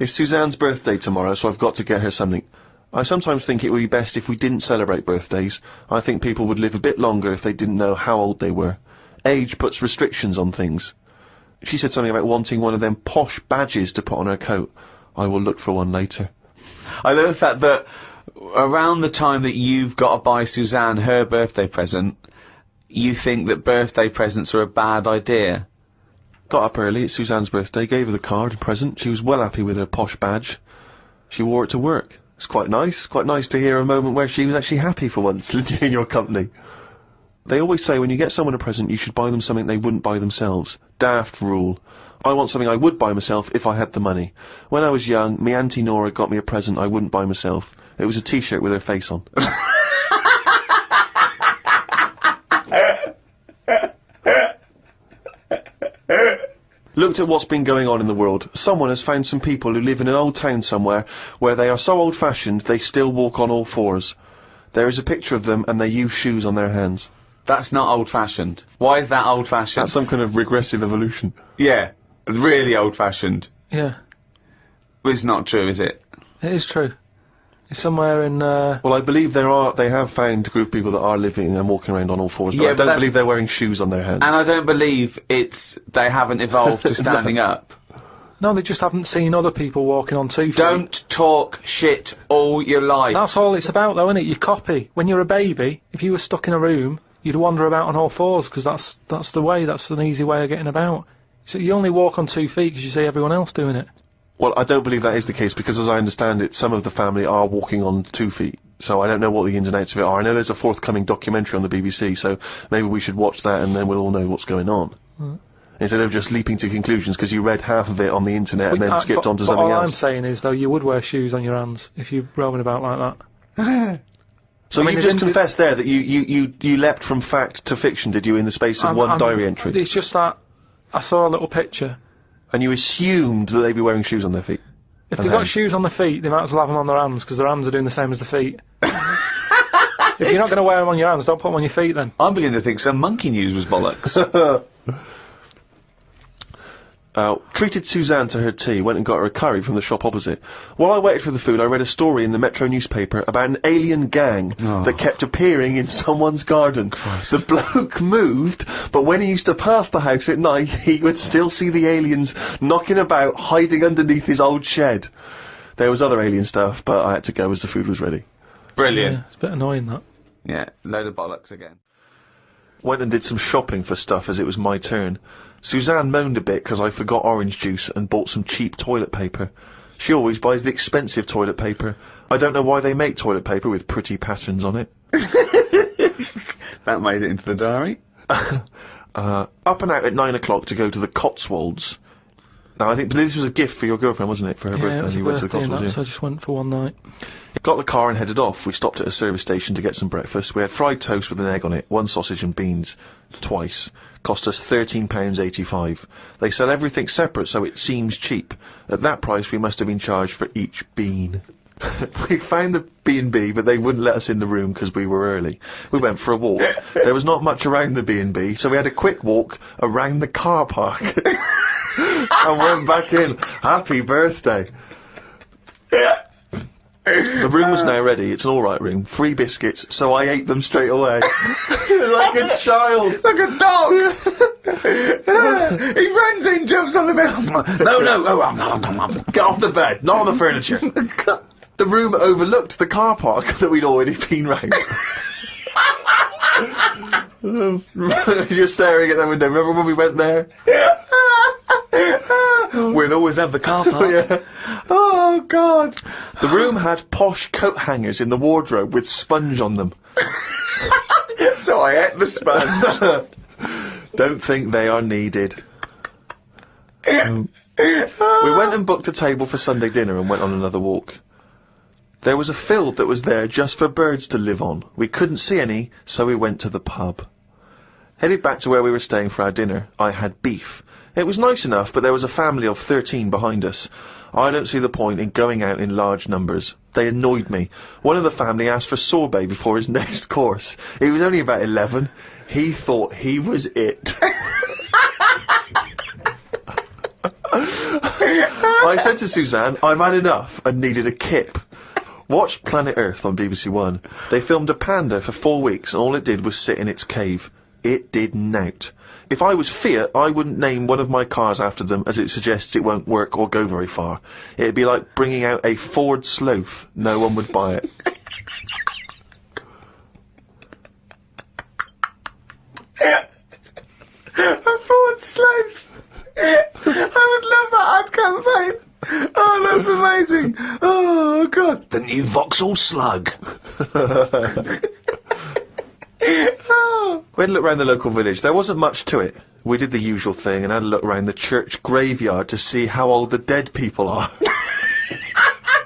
It's Suzanne's birthday tomorrow, so I've got to get her something. I sometimes think it would be best if we didn't celebrate birthdays. I think people would live a bit longer if they didn't know how old they were. Age puts restrictions on things. She said something about wanting one of them posh badges to put on her coat. I will look for one later. I love the fact that around the time that you've got to buy Suzanne her birthday present, you think that birthday presents are a bad idea. Got up early, it's Suzanne's birthday, gave her the card and present. She was well happy with her posh badge. She wore it to work. It's quite nice to hear a moment where she was actually happy for once in your company. They always say when you get someone a present, you should buy them something they wouldn't buy themselves. Daft rule. I want something I would buy myself if I had the money. When I was young, me Auntie Nora got me a present I wouldn't buy myself. It was a t-shirt with her face on. Looked at what's been going on in the world. Someone has found some people who live in an old town somewhere where they are so old-fashioned they still walk on all fours. There is a picture of them and they use shoes on their hands. That's not old-fashioned. Why is that old-fashioned? That's some kind of regressive evolution. Yeah, really old-fashioned. Yeah. Well, it's not true, is it? It is true. It's somewhere in, Well, I believe they have found a group of people that are living and walking around on all fours, but I don't believe they're wearing shoes on their hands. And I don't believe they haven't evolved to standing up. No, they just haven't seen other people walking on 2 feet. Don't talk shit all your life. That's all it's about, though, isn't it? You copy. When you're a baby, if you were stuck in a room, you'd wander about on all fours, because that's the way, that's an easy way of getting about. So you only walk on 2 feet because you see everyone else doing it. Well, I don't believe that is the case, because as I understand it, some of the family are walking on 2 feet. So I don't know what the ins and outs of it are. I know there's a forthcoming documentary on the BBC, so maybe we should watch that and then we'll all know what's going on. Instead of just leaping to conclusions because you read half of it on the internet and then skipped on to something else. All I'm saying is, though, you would wear shoes on your hands if you're roaming about like that. So I mean, you just confessed there that you leapt from fact to fiction, did you, in the space of one diary entry? It's just that I saw a little picture. And you assumed that they'd be wearing shoes on their feet? If they've got shoes on their feet, they might as well have them on their hands, because their hands are doing the same as the feet. If you're not going to wear them on your hands, don't put them on your feet then. I'm beginning to think some monkey news was bollocks. Treated Suzanne to her tea, went and got her a curry from the shop opposite. While I waited for the food, I read a story in the Metro newspaper about an alien gang that kept appearing in someone's garden. Christ. The bloke moved, but when he used to pass the house at night, he would still see the aliens knocking about, hiding underneath his old shed. There was other alien stuff, but I had to go as the food was ready. Brilliant. Yeah, it's a bit annoying, that. Yeah, load of bollocks again. Went and did some shopping for stuff as it was my turn. Suzanne moaned a bit because I forgot orange juice and bought some cheap toilet paper. She always buys the expensive toilet paper. I don't know why they make toilet paper with pretty patterns on it. That made it into the diary. Up and out at 9 o'clock to go to the Cotswolds. Now, I think this was a gift for your girlfriend, wasn't it, for her birthday? Yeah, it was a you went to the birthday and Cotswolds, so I just went for one night. Got the car and headed off. We stopped at a service station to get some breakfast. We had fried toast with an egg on it, 1 sausage and beans, twice. Cost us £13.85. They sell everything separate, so it seems cheap. At that price, we must have been charged for each bean. We found the B&B, but they wouldn't let us in the room because we were early. We went for a walk. There was not much around the B&B, so we had a quick walk around the car park. And went back in. Happy birthday. The room was now ready. It's an alright room. 3 biscuits, so I ate them straight away. Like a child. Like a dog. He runs in, jumps on the bed. No. Get off the bed, not on the furniture. The room overlooked the car park that we'd already been round. You're staring at that window. Remember when we went there? We'll always have the car park. Yeah. Oh, God. The room had posh coat hangers in the wardrobe with sponge on them. So I ate the sponge. Don't think they are needed. We went and booked a table for Sunday dinner and went on another walk. There was a field that was there just for birds to live on. We couldn't see any, so we went to the pub. Headed back to where we were staying for our dinner. I had beef. It was nice enough, but there was a family of 13 behind us. I don't see the point in going out in large numbers. They annoyed me. One of the family asked for sorbet before his next course. He was only about 11. He thought he was it. I said to Suzanne, I've had enough and needed a kip. Watched Planet Earth on BBC One. They filmed a panda for 4 weeks and all it did was sit in its cave. It did nout. If I was Fiat, I wouldn't name one of my cars after them as it suggests it won't work or go very far. It'd be like bringing out a Ford Sloth. No one would buy it. A Ford Sloth. I would love that ad campaign. Oh, that's amazing. Oh, God. The new Vauxhall Slug. We had a look around the local village. There wasn't much to it. We did the usual thing and had a look around the church graveyard to see how old the dead people are.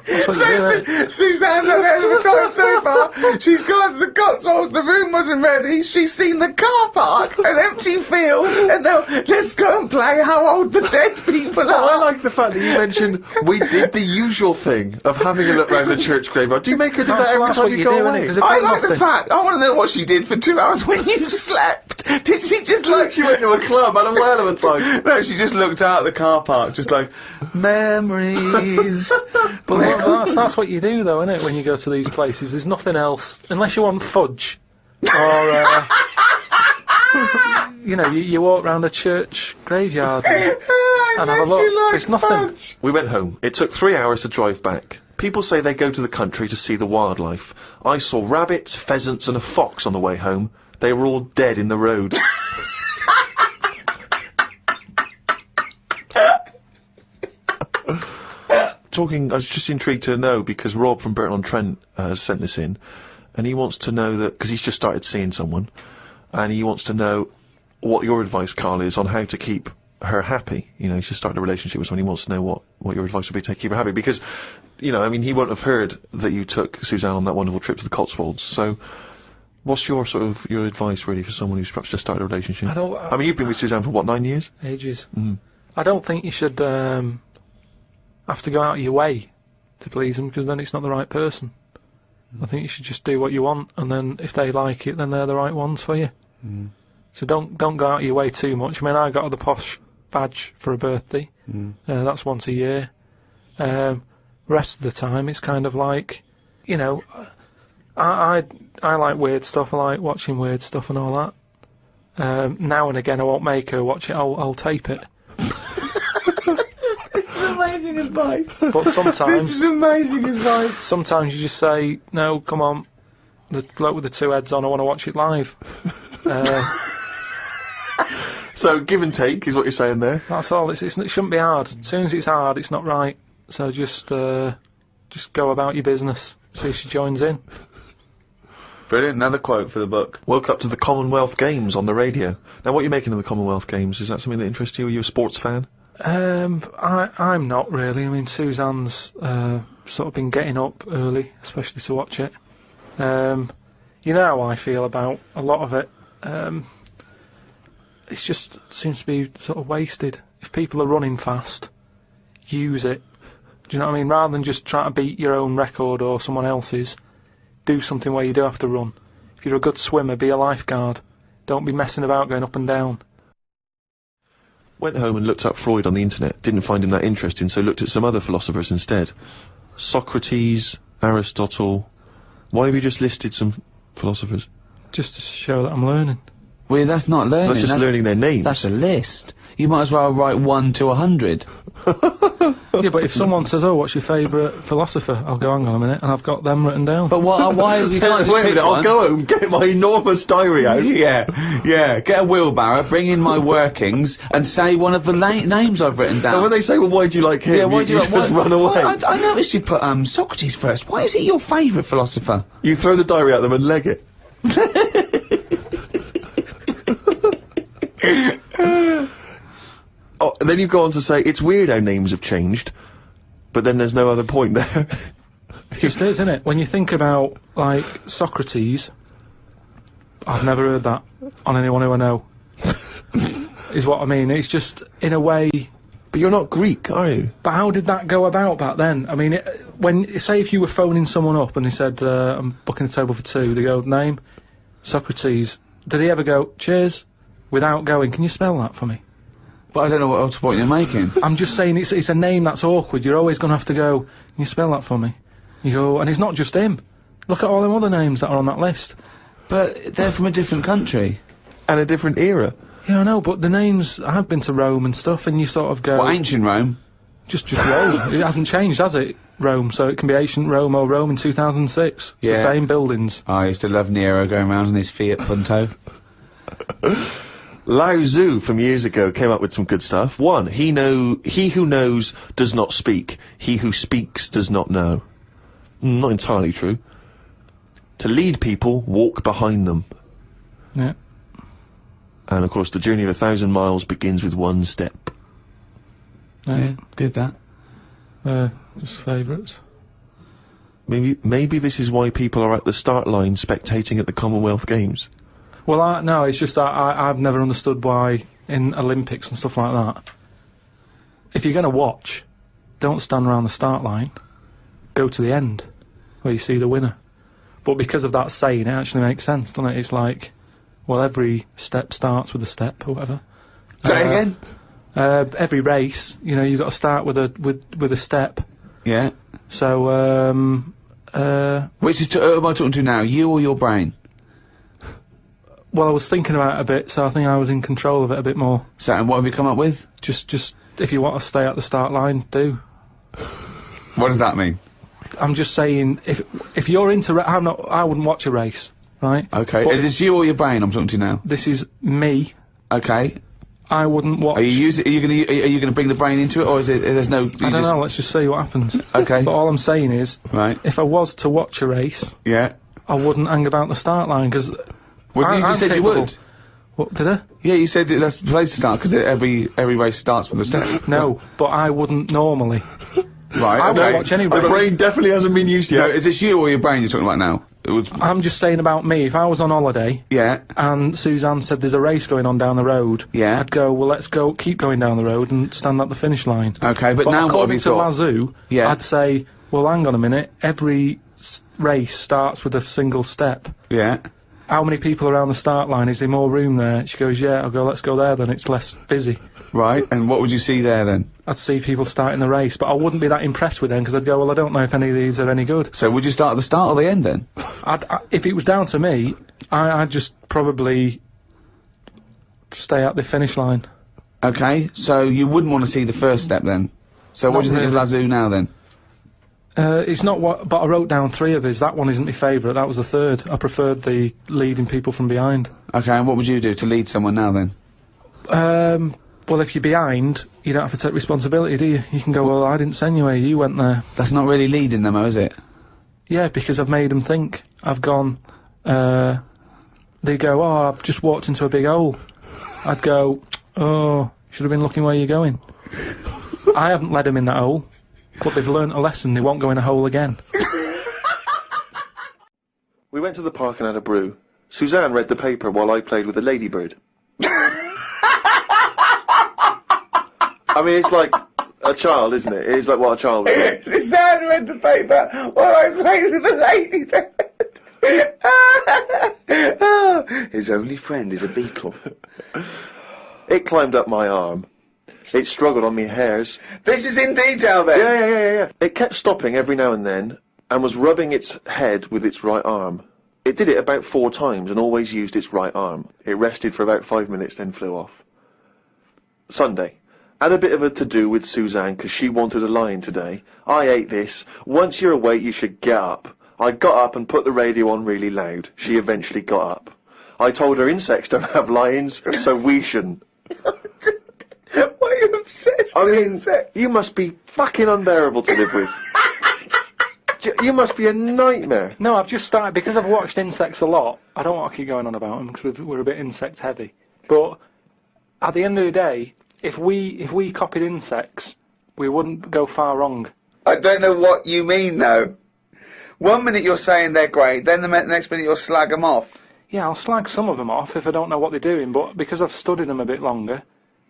Suzanne's had it over time so far. She's gone to the Cotswolds, the room wasn't ready, she's seen the car park, an empty field, and now let's go and play how old the dead people are. I like the fact that you mentioned we did the usual thing of having a look round the church graveyard. Do you make her do that every time you go away? I like the fact, I want to know what she did for 2 hours when you slept. Did she just like... She went to a club, had a whale of a time. No, she just looked out at the car park, just like, memories. But that's what you do, though, isn't it? When you go to these places, there's nothing else unless you want fudge, or you know, you walk round a church graveyard and have a look. There's nothing. We went home. It took 3 hours to drive back. People say they go to the country to see the wildlife. I saw rabbits, pheasants, and a fox on the way home. They were all dead in the road. I was just intrigued to know, because Rob from Burton-on-Trent has sent this in, and he wants to know that, because he's just started seeing someone, and he wants to know what your advice, Carl, is on how to keep her happy. You know, he's just started a relationship with someone, he wants to know what your advice would be to keep her happy, because, you know, I mean, he won't have heard that you took Suzanne on that wonderful trip to the Cotswolds, so what's your your advice, really, for someone who's perhaps just started a relationship? I mean, you've been with Suzanne for, what, 9 years? Ages. I don't think you should, have to go out of your way to please them, because then it's not the right person. I think you should just do what you want, and then if they like it, then they're the right ones for you. So don't go out of your way too much. I mean, I got the posh badge for a birthday. That's once a year. Rest of the time, it's kind of like, you know, I like weird stuff. I like watching weird stuff and all that. Now and again, I won't make her watch it. I'll tape it. This is amazing advice. But sometimes... This is amazing advice. Sometimes you just say, no, come on, the bloke with the 2 heads on, I want to watch it live. So, give and take is what you're saying there. That's all. It shouldn't be hard. As soon as it's hard, it's not right. So just go about your business. See if she joins in. Brilliant. Another quote for the book. Woke up to the Commonwealth Games on the radio. Now, what are you making of the Commonwealth Games? Is that something that interests you? Are you a sports fan? I'm not really. I mean, Suzanne's sort of been getting up early, especially to watch it. You know how I feel about a lot of it. It just seems to be sort of wasted. If people are running fast, use it. Do you know what I mean? Rather than just trying to beat your own record or someone else's, do something where you do have to run. If you're a good swimmer, be a lifeguard. Don't be messing about going up and down. Went home and looked up Freud on the internet. Didn't find him that interesting, so looked at some other philosophers instead. Socrates, Aristotle. Why have you just listed some philosophers? Just to show that I'm learning. Well, that's not learning. That's just learning their names. That's a list. You might as well write 1 to 100. Yeah, but if someone says, oh, what's your favourite philosopher? I'll go, hang on a minute, and I've got them written down. But why you can't just Wait a pick minute, one. I'll go home, get my enormous diary out. Yeah. Get a wheelbarrow, bring in my workings, and say one of the names I've written down. And when they say, well, why do you like him? why do you just run away. I noticed you put Socrates first. Why is he your favourite philosopher? You throw the diary at them and leg it. Oh, and then you go on to say, it's weird how names have changed, but then there's no other point there. It just is, isn't it? When you think about, like, Socrates, I've never heard that on anyone who I know, is what I mean. It's just, in a way... But you're not Greek, are you? But how did that go about back then? I mean, say if you were phoning someone up and they said, I'm booking a table for 2, they go, name? Socrates. Did he ever go, cheers? Without going, can you spell that for me? But I don't know what point you're making. I'm just saying it's a name that's awkward. You're always going to have to go, can you spell that for me? You go, and it's not just him. Look at all them other names that are on that list. But they're from a different country. And a different era. Yeah, I know, but the names, I've been to Rome and stuff, and you sort of go... Well, ancient Rome? Just Rome. It hasn't changed, has it? Rome, so it can be ancient Rome or Rome in 2006. It's the same buildings. Oh, I used to love Nero going around in his Fiat Punto. Lao Tzu from years ago came up with some good stuff. One, he who knows does not speak. He who speaks does not know. Not entirely true. To lead people, walk behind them. Yeah. And of course, the journey of 1,000 miles begins with one step. Yeah, good that. Just favourites. Maybe this is why people are at the start line spectating at the Commonwealth Games. Well, no, it's just that I've never understood why in Olympics and stuff like that, if you're going to watch, don't stand around the start line, go to the end, where you see the winner. But because of that saying, it actually makes sense, doesn't it? It's like, well, every step starts with a step, or whatever. Say again? Every race, you know, you've got to start with a step. Yeah. So, Which is, who am I talking to now, you or your brain? well, I was thinking about it a bit, so I think I was in control of it a bit more. So, and what have you come up with? Just, if you want to stay at the start line, do. What does that mean? I'm just saying, if you're into, I wouldn't watch a race, right? Okay, But is this you or your brain I'm talking to now? this is me. Okay. I wouldn't watch. Are you gonna bring the brain into it, or is it, there's no... I don't know, let's just see what happens. Okay. But all I'm saying is, Right. if I was to watch a race, Yeah. I wouldn't hang about the start line, because... Well, you said you would. What, did I? Yeah, you said that's the place to start, because every race starts with a step. No, but I wouldn't normally. Right, I okay. won't watch any The race. brain definitely hasn't been used No, yet. is this you or your brain you're talking about now? It was... I'm just saying about me, if I was on holiday, Yeah. and Suzanne said there's a race going on down the road, Yeah. I'd go, well, let's go, keep going down the road and stand at the finish line. Okay, but now what have according you to thought? Lazoo, Yeah. I'd say, well, hang on a minute, every race starts with a single step. Yeah. How many people around the start line? Is there more room there? She goes, yeah. I'll go, let's go there then, it's less busy. Right, and what would you see there then? I'd see people starting the race, but I wouldn't be that impressed with them, because I'd go, well, I don't know if any of these are any good. So would you start at the start or the end then? If it was down to me, I'd just probably stay at the finish line. Okay, so you wouldn't want to see the first step then? So what Not do you think of Lazoo now then? It's not what, but I wrote down 3 of his. That one isn't my favourite. That was the 3rd. I preferred the leading people from behind. Okay, and what would you do to lead someone now then? Well, if you're behind, you don't have to take responsibility, do you? You can go, well, I didn't send you here. You went there. That's not really leading them, though, is it? Yeah, because I've made them think. I've gone. They go, oh, I've just walked into a big hole. I'd go, oh, should have been looking where you're going. I haven't led them in that hole. But they've learnt a lesson, they won't go in a hole again. We went to the park and had a brew. Suzanne read the paper while I played with the ladybird. I mean, it's like a child, isn't it? It's like what a child would do. Suzanne read the paper while I played with the ladybird. His only friend is a beetle. It climbed up my arm. It struggled on me hairs. This is in detail then? Yeah. It kept stopping every now and then, and was rubbing its head with its right arm. It did it about 4 times, and always used its right arm. It rested for about 5 minutes, then flew off. Sunday. Had a bit of a to-do with Suzanne, 'cause she wanted a lion today. I ate this. Once you're awake, you should get up. I got up and put the radio on really loud. She eventually got up. I told her insects don't have lions, so we shouldn't. Why are you obsessed I with mean, insects? you must be fucking unbearable to live with. You must be a nightmare. No, I've just started, because I've watched insects a lot, I don't want to keep going on about them, because we're a bit insect heavy. But, at the end of the day, if we copied insects, we wouldn't go far wrong. I don't know what you mean though. 1 minute you're saying they're great, then the next minute you'll slag them off. Yeah, I'll slag some of them off if I don't know what they're doing, but because I've studied them a bit longer,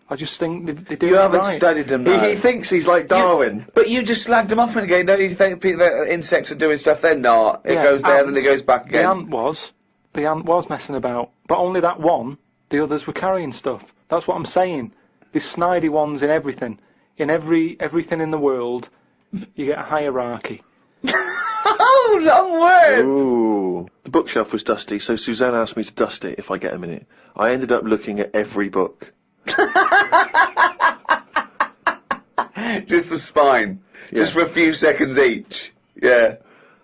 I just think they do You it haven't right. studied them He though. thinks he's like Darwin. But you just slagged them off a minute ago. Don't you think people, that insects are doing stuff? They're not. It Yeah, goes there, then ants. it goes back The again. ant was messing about, but only that one. The others were carrying stuff. That's what I'm saying. There's snidey ones in everything. In everything in the world, you get a hierarchy. Oh, long words! Ooh. The bookshelf was dusty, so Suzanne asked me to dust it if I get a minute. I ended up looking at every book. Just the spine. Yeah. Just for a few seconds each. Yeah.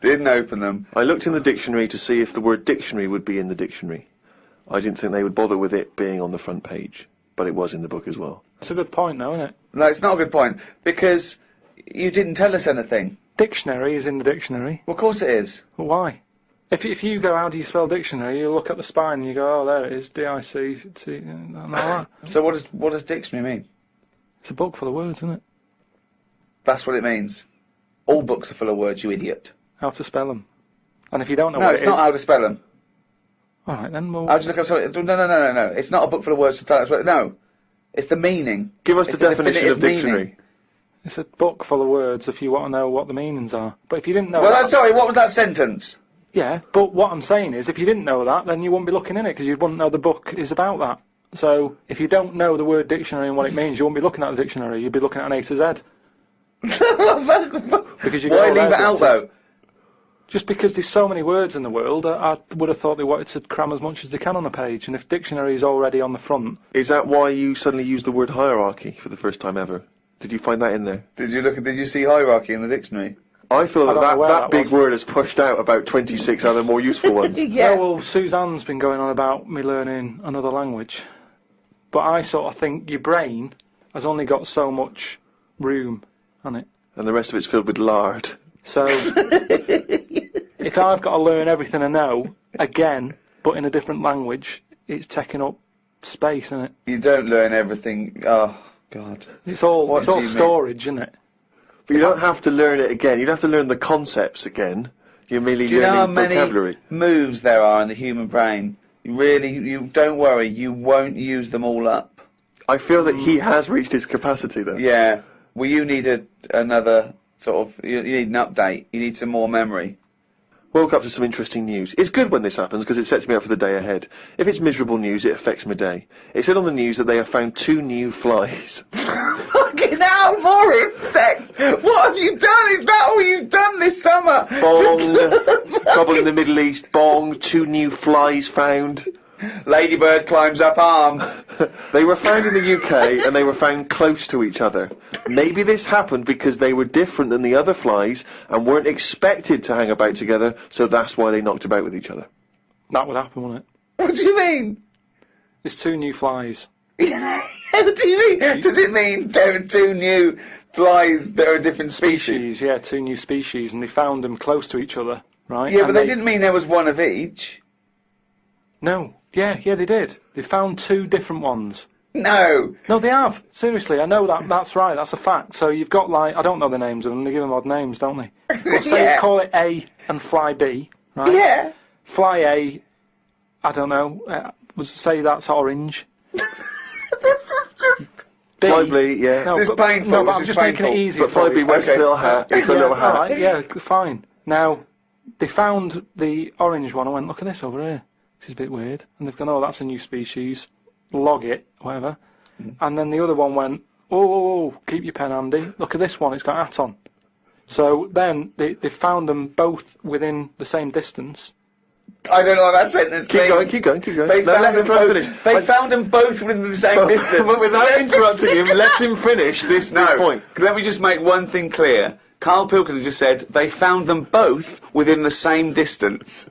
Didn't open them. I looked in the dictionary to see if the word dictionary would be in the dictionary. I didn't think they would bother with it being on the front page, but it was in the book as well. It's a good point, though, isn't it? No, it's not a good point, because you didn't tell us anything. Dictionary is in the dictionary. Well, of course it is. But why? If you go, how do you spell dictionary? You look at the spine and you go, oh, there it is, D-I-C-C, and all that. So what does dictionary mean? It's a book full of words, isn't it? That's what it means. All books are full of words, you idiot. How to spell them. And if you don't know No, what it's it not is... how to spell them. All right, then we'll... I'll just look up something. No. It's not a book full of words to tell us what... No. It's the meaning. Give us It's the definition of definitive meaning. dictionary. It's a book full of words if you want to know what the meanings are. But if you didn't know Well, that... I'm sorry, what was that sentence? Yeah, but what I'm saying is, if you didn't know that, then you wouldn't be looking in it, because you wouldn't know the book is about that. So, if you don't know the word dictionary and what it means, you wouldn't be looking at the dictionary, you'd be looking at an A to Z. Because you Why go, leave it out, though? Just because there's so many words in the world, I would have thought they wanted to cram as much as they can on a page, and if dictionary is already on the front... Is that why you suddenly used the word hierarchy for the first time ever? Did you find that in there? Did you see hierarchy in the dictionary? I feel I don't know where that that big was. word has pushed out about 26 other more useful ones. Yeah, well, Suzanne's been going on about me learning another language. But I sort of think your brain has only got so much room on it. And the rest of it's filled with lard. So, if I've got to learn everything I know, again, but in a different language, it's taking up space, isn't it? You don't learn everything. Oh, God. It's all What do you mean? storage, isn't it? But you don't have to learn it again. You don't have to learn the concepts again. You're merely Do you know how learning many vocabulary. moves there are in the human brain? You don't worry, you won't use them all up. I feel that he has reached his capacity, though. Yeah. Well, you need another sort of... You need an update. You need some more memory. Woke up to some interesting news. It's good when this happens because it sets me up for the day ahead. If it's miserable news, it affects my day. It said on the news that they have found 2 new flies. Fucking hell, more insects! What have you done? Is that all you've done this summer? Bong! Trouble in the Middle East. Bong! 2 new flies found. Ladybird climbs up arm. They were found in the UK and they were found close to each other. Maybe this happened because they were different than the other flies and weren't expected to hang about together, so that's why they knocked about with each other. That would happen, wouldn't it? What do you mean? There's 2 new flies. What do you mean? Does it mean there are 2 new flies that are a different species? Yeah, 2 new species, and they found them close to each other, right? Yeah, And but they didn't mean there was one of each. No. Yeah, they did. They found 2 different ones. No. No, they have. Seriously, I know that. That's right. That's a fact. So you've got, like, I don't know the names of them. They give them odd names, don't they? Well, say Yeah. call it A and fly B, right? Yeah. Fly A, I don't know. Say that's orange. This is just... B. Fly B, yeah. No, This is but, painful, No, but this I'm is just making it painful. easier But for Fly you. B wears Okay. a little hat. He's got a little hat. Alright, yeah, fine. Now, they found the orange one. I went, look at this over here. This is a bit weird. And they've gone, oh, that's a new species. Log it, whatever. And then the other one went, oh, keep your pen handy. Look at this one. It's got a hat on. So then they found them both within the same distance. I don't know what that sentence means. Keep going. They, No, found, let him them try and both, finish. they found them both within the same distance. But without interrupting him, let him finish this point. Let me just make one thing clear. Carl Pilkington just said they found them both within the same distance.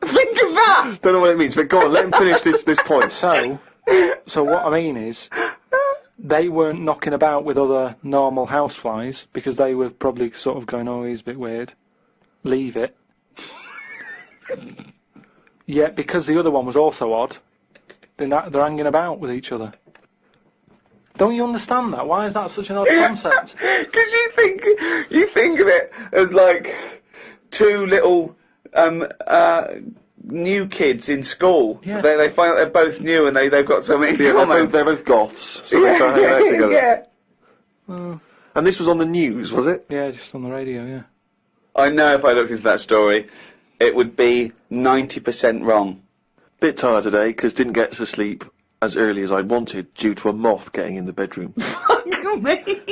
Think of that! Don't know what it means, but go on, let him finish this point. So what I mean is, they weren't knocking about with other normal houseflies because they were probably sort of going, oh, he's a bit weird. Leave it. Yet because the other one was also odd, they're hanging about with each other. Don't you understand that? Why is that such an odd concept? Because you think of it as like 2 little new kids in school. Yeah. They find out they're both new and they've got something in Yeah, common. they're both goths, so they start hanging out together. Yeah. Oh, And this was on the news, was it? yeah, just on the radio, yeah. I know if I looked into that story, it would be 90% wrong. Bit tired today, because didn't get to sleep as early as I wanted due to a moth getting in the bedroom. Fuck me.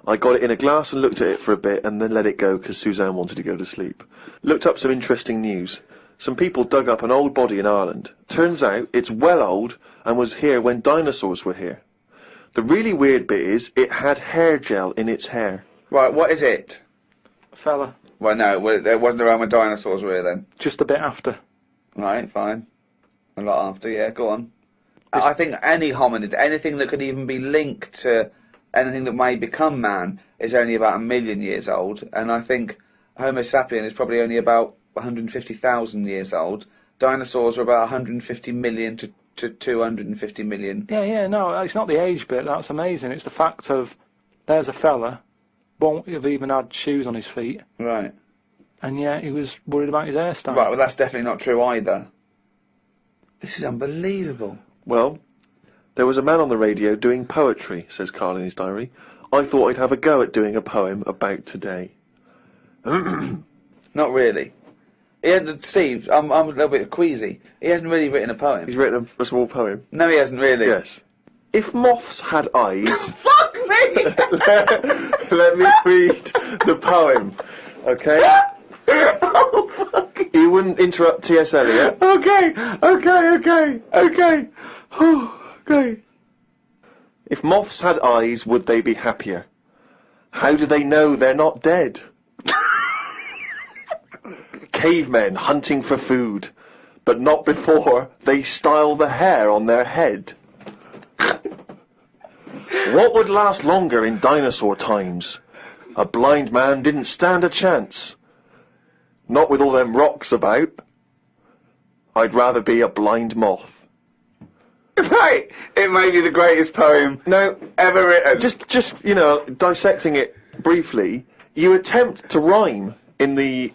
I got it in a glass and looked at it for a bit and then let it go because Suzanne wanted to go to sleep. Looked up some interesting news. Some people dug up an old body in Ireland. Turns out it's well old and was here when dinosaurs were here. The really weird bit is it had hair gel in its hair. Right, what is it? Fella. Well, no, it wasn't around when dinosaurs were here then. Just a bit after. Right, fine. A lot after, yeah, go on. I think any hominid, anything that could even be linked to anything that may become man, is only about 1 million years old, and I think Homo sapien is probably only about 150,000 years old. Dinosaurs are about 150 million to 250 million. Yeah, no, it's not the age bit, that's amazing. It's the fact of, there's a fella, won't have even had shoes on his feet, Right. and yet he was worried about his hairstyle. Right, well that's definitely not true either. This is unbelievable. Well, there was a man on the radio doing poetry, says Carl in his diary. I thought I'd have a go at doing a poem about today. Not really. Steve, I'm a little bit queasy. He hasn't really written a poem. He's written a small poem. No, he hasn't really. Yes. If moths had eyes... Fuck me! let me read the poem, okay? Oh, fuck. You wouldn't interrupt T.S. Eliot. Okay. Okay. If moths had eyes, would they be happier? How do they know they're not dead? Cavemen hunting for food, but not before they style the hair on their head. What would last longer in dinosaur times? A blind man didn't stand a chance. Not with all them rocks about. I'd rather be a blind moth. Right, it may be the greatest poem Now, ever written. just dissecting it briefly, you attempt to rhyme in the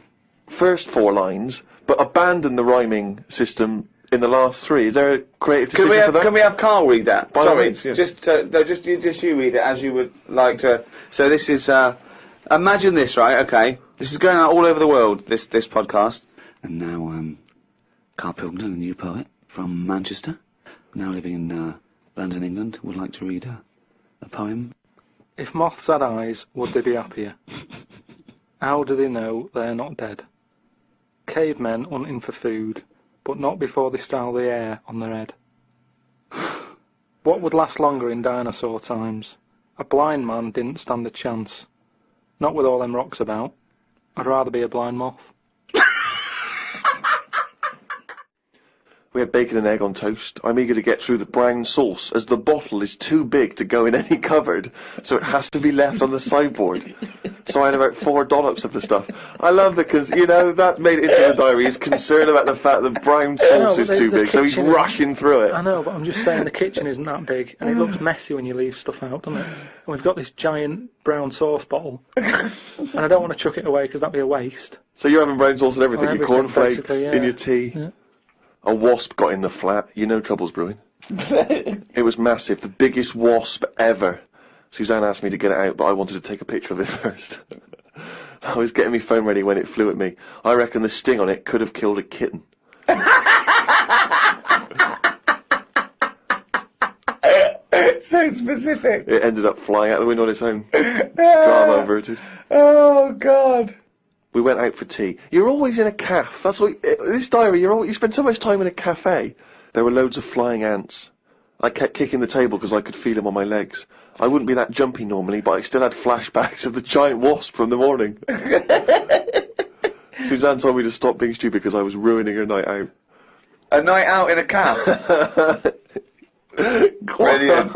first 4 lines, but abandon the rhyming system in the last 3. Is there a creative decision for that? Can we have Carl read that? By all Sorry, means, yeah. just you read it as you would like to. So this is, imagine this, right? Okay, this is going out all over the world. This podcast. And now, Karl Pilkington, a new poet from Manchester, now living in London, England, would like to read a poem. If moths had eyes, would they be happier? How do they know they're not dead? Cavemen hunting for food, but not before they style the hair on their head. What would last longer in dinosaur times? A blind man didn't stand a chance. Not with all them rocks about. I'd rather be a blind moth. We had bacon and egg on toast. I'm eager to get through the brown sauce, as the bottle is too big to go in any cupboard, so it has to be left on the sideboard. So I had about 4 dollops of the stuff. I love that because, that made it into the diary. He's concerned about the fact that brown sauce is too big, so he's rushing through it. I know, but I'm just saying the kitchen isn't that big, and it looks messy when you leave stuff out, doesn't it? And we've got this giant brown sauce bottle, and I don't want to chuck it away because that'd be a waste. So you're having brown sauce and everything, your cornflakes, basically, yeah. in your tea. Yeah. A wasp got in the flat. Trouble's brewing. It was massive, the biggest wasp ever. Suzanne asked me to get it out, but I wanted to take a picture of it first. I was getting my phone ready when it flew at me. I reckon the sting on it could have killed a kitten. So specific. It ended up flying out the window on its own. Drama averted. Oh, God. We went out for tea. You're always in a cafe. That's what this diary. You spend so much time in a cafe. There were loads of flying ants. I kept kicking the table because I could feel them on my legs. I wouldn't be that jumpy normally, but I still had flashbacks of the giant wasp from the morning. Suzanne told me to stop being stupid because I was ruining her night out. A night out in a cab. Brilliant.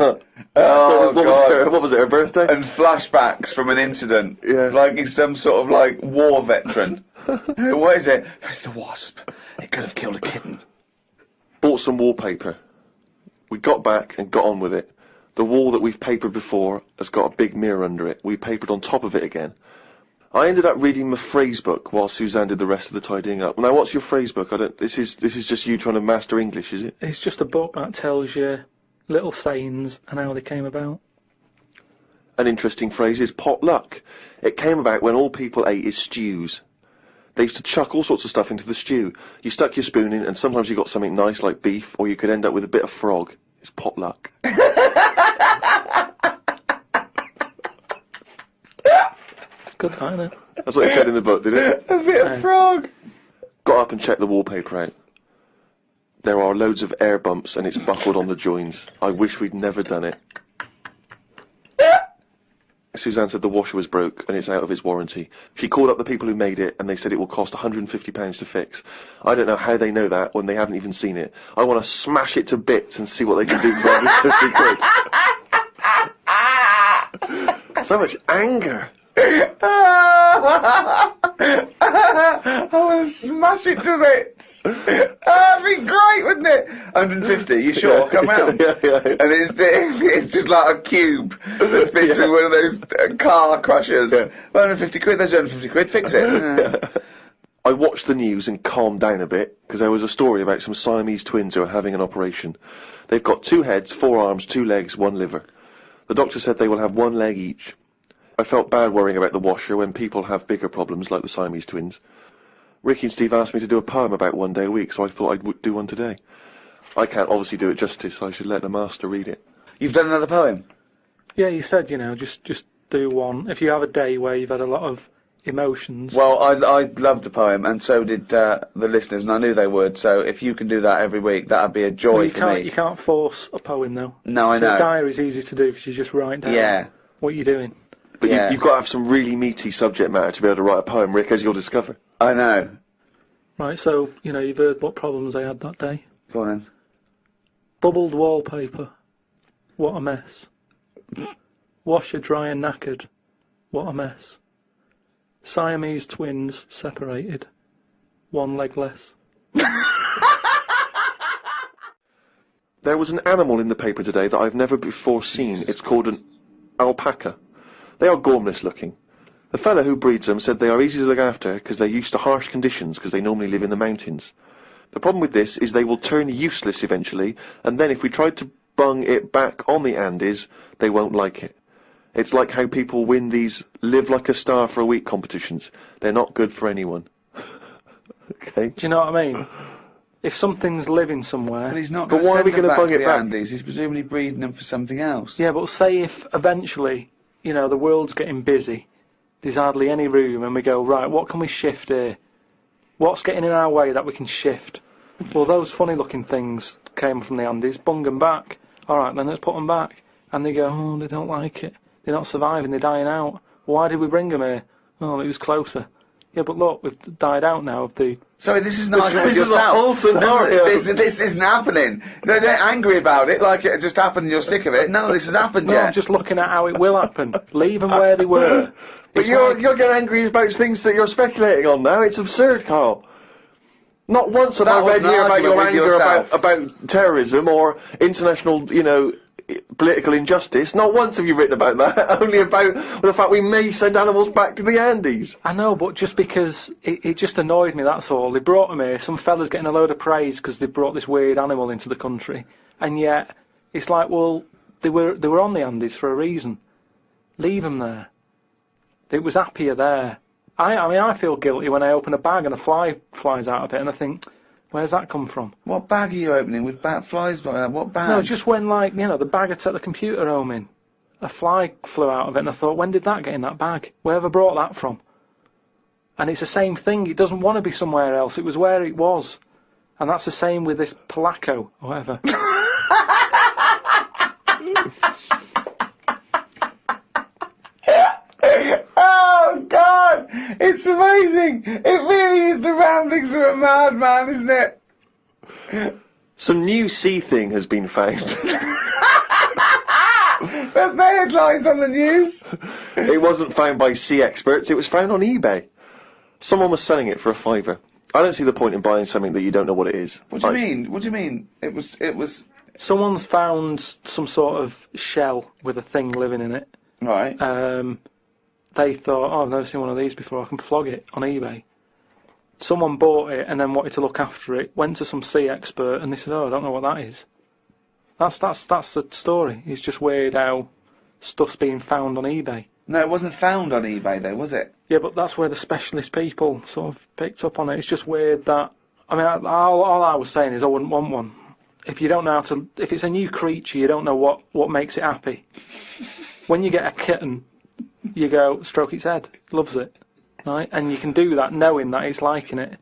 Oh, God. What was it, her birthday? And flashbacks from an incident. Yeah. Like he's some sort of, war veteran. What is it? It's the wasp. It could have killed a kitten. Bought some wallpaper. We got back and got on with it. The wall that we've papered before has got a big mirror under it. We papered on top of it again. I ended up reading my phrase book while Suzanne did the rest of the tidying up. Now, what's your phrase book? This is just you trying to master English, is it? It's just a book that tells you little sayings and how they came about. An interesting phrase is potluck. It came about when all people ate is stews. They used to chuck all sorts of stuff into the stew. You stuck your spoon in, and sometimes you got something nice like beef, or you could end up with a bit of frog. It's potluck. Good, isn't it? That's what it said in the book, didn't it? A bit of frog. Got up and checked the wallpaper out. There are loads of air bumps, and it's buckled on the joins. I wish we'd never done it. Suzanne said the washer was broke and it's out of its warranty. She called up the people who made it and they said it will cost £150 to fix. I don't know how they know that when they haven't even seen it. I want to smash it to bits and see what they can do for £150. So much anger. I want to smash it to bits. That'd be great, wouldn't it? 150, you sure? Come round. Yeah. And it's just like a cube that's been through one of those car crushers. Yeah. 150 quid, there's 150 quid, fix it. I watched the news and calmed down a bit because there was a story about some Siamese twins who are having an operation. They've got 2 heads, 4 arms, 2 legs, 1 liver. The doctor said they will have 1 leg each. I felt bad worrying about the washer when people have bigger problems like the Siamese twins. Ricky and Steve asked me to do a poem about one day a week, so I thought I'd do one today. I can't obviously do it justice, so I should let the master read it. You've done another poem? Yeah, you said, just do one. If you have a day where you've had a lot of emotions. Well, I loved the poem, and so did the listeners, and I knew they would, so if you can do that every week, that'd be a joy for me. You can't force a poem, though. No, I know. A diary's easy to do, because you just write down what you're doing. But Yeah. you've got to have some really meaty subject matter to be able to write a poem, Rick, as you'll discover. I know. Right, so, you've heard what problems I had that day. Go on then. Bubbled wallpaper. What a mess. Washer dry and knackered. What a mess. Siamese twins separated. 1 leg less. There was an animal in the paper today that I've never before seen. It's called an alpaca. They are gormless looking. The fellow who breeds them said they are easy to look after because they're used to harsh conditions because they normally live in the mountains. The problem with this is they will turn useless eventually, and then if we tried to bung it back on the Andes, they won't like it. It's like how people win these live like a star for a week competitions. They're not good for anyone. Okay? Do you know what I mean? If something's living somewhere... But he's not But going to why are send we them gonna back bung to it the back? Andes. He's presumably breeding them for something else. Yeah, but say if eventually, the world's getting busy, there's hardly any room, and we go, right, what can we shift here? What's getting in our way that we can shift? Well, those funny-looking things came from the Andes, bung them back. All right, then let's put them back. And they go, oh, they don't like it. They're not surviving, they're dying out. Why did we bring them here? Oh, it was closer. Yeah, but look, we've died out now of the... Sorry, this is not with is a whole yourself. scenario. This isn't happening. They're angry about it, like it just happened and you're sick of it. None of this has happened No, yet. I'm just looking at how it will happen. Leave them where they were. But It's you're like- getting angry about things that you're speculating on now. It's absurd, Carl. Not once have That I read was an here about argument your with anger yourself. about terrorism or international, political injustice. Not once have you written about that. Only about the fact we may send animals back to the Andes. I know, but just because it just annoyed me, that's all. They brought them here, some fella's getting a load of praise because they brought this weird animal into the country, and yet it's like, well, they were on the Andes for a reason. Leave them there. It was happier there. I mean, I feel guilty when I open a bag and a fly flies out of it, and I think, where's that come from? What bag are you opening with flies? What bag? No, just when, the bag I took the computer home in, a fly flew out of it, and I thought, when did that get in that bag? Wherever brought that from? And it's the same thing. It doesn't want to be somewhere else. It was where it was. And that's the same with this Polaco, or whatever. Oh, God! It's amazing! It really is the ramblings of a madman, isn't it? Some new sea thing has been found. That's the headlines on the news. It wasn't found by sea experts. It was found on eBay. Someone was selling it for £5. I don't see the point in buying something that you don't know what it is. What do you mean? What do you mean? It was... Someone's found some sort of shell with a thing living in it. Right. They thought, oh, I've never seen one of these before, I can flog it on eBay. Someone bought it and then wanted to look after it, went to some sea expert, and they said, oh, I don't know what that is. That's the story. It's just weird how stuff's being found on eBay. No, it wasn't found on eBay though, was it? Yeah, but that's where the specialist people sort of picked up on it. It's just weird that... I mean, all I was saying is I wouldn't want one. If you don't know how to... If it's a new creature, you don't know what makes it happy. When you get a kitten, you go, stroke its head, loves it, right? And you can do that knowing that it's liking it.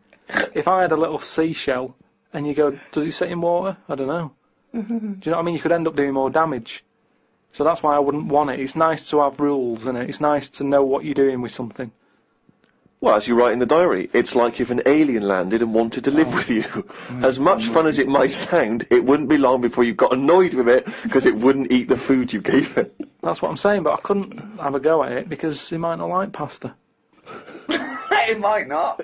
If I had a little seashell, and you go, does it sit in water? I don't know. Do you know what I mean? You could end up doing more damage. So that's why I wouldn't want it. It's nice to have rules in it. It's nice to know what you're doing with something. Well, as you write in the diary, it's like if an alien landed and wanted to live with you. As much fun as it might sound, it wouldn't be long before you got annoyed with it because it wouldn't eat the food you gave it. That's what I'm saying, but I couldn't have a go at it because he might not like pasta. It might not.